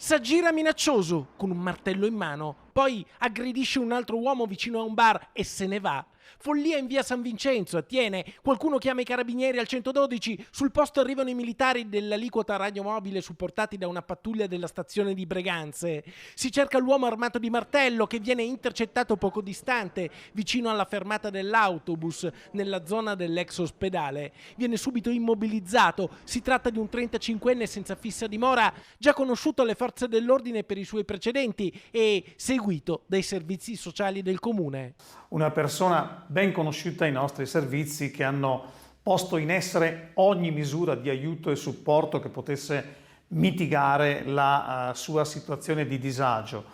S'aggira minaccioso con un martello in mano, poi aggredisce un altro uomo vicino a un bar e se ne va. Follia in via San Vincenzo, attiene, qualcuno chiama i carabinieri al 112, sul posto arrivano i militari dell'aliquota radiomobile supportati da una pattuglia della stazione di Breganze. Si cerca l'uomo armato di martello che viene intercettato poco distante, vicino alla fermata dell'autobus, nella zona dell'ex ospedale. Viene subito immobilizzato, si tratta di un 35enne senza fissa dimora, già conosciuto alle forze dell'ordine per i suoi precedenti e seguito dai servizi sociali del comune. Una persona ben conosciuta ai nostri servizi che hanno posto in essere ogni misura di aiuto e supporto che potesse mitigare la sua situazione di disagio.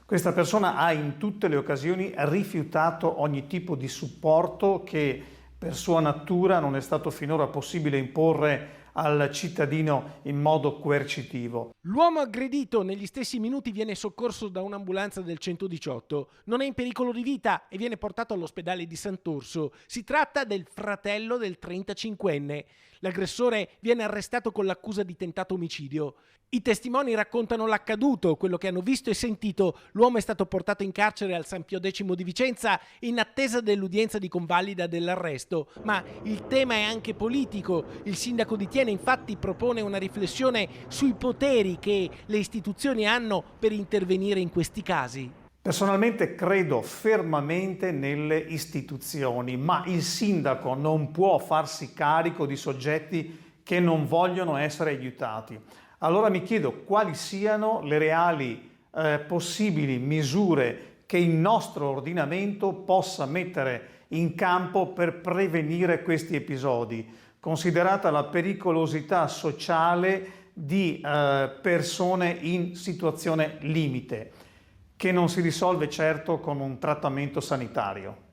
Questa persona ha in tutte le occasioni rifiutato ogni tipo di supporto che per sua natura non è stato finora possibile imporre al cittadino in modo coercitivo. L'uomo aggredito negli stessi minuti viene soccorso da un'ambulanza del 118. Non è in pericolo di vita e viene portato all'ospedale di Sant'Orso. Si tratta del fratello del 35enne. L'aggressore viene arrestato con l'accusa di tentato omicidio. I testimoni raccontano l'accaduto, quello che hanno visto e sentito. L'uomo è stato portato in carcere al San Pio X di Vicenza in attesa dell'udienza di convalida dell'arresto. Ma il tema è anche politico. Il sindaco di Thiene infatti propone una riflessione sui poteri che le istituzioni hanno per intervenire in questi casi. Personalmente credo fermamente nelle istituzioni, ma il sindaco non può farsi carico di soggetti che non vogliono essere aiutati. Allora mi chiedo quali siano le reali possibili misure che il nostro ordinamento possa mettere in campo per prevenire questi episodi, considerata la pericolosità sociale di persone in situazione limite, che non si risolve certo con un trattamento sanitario.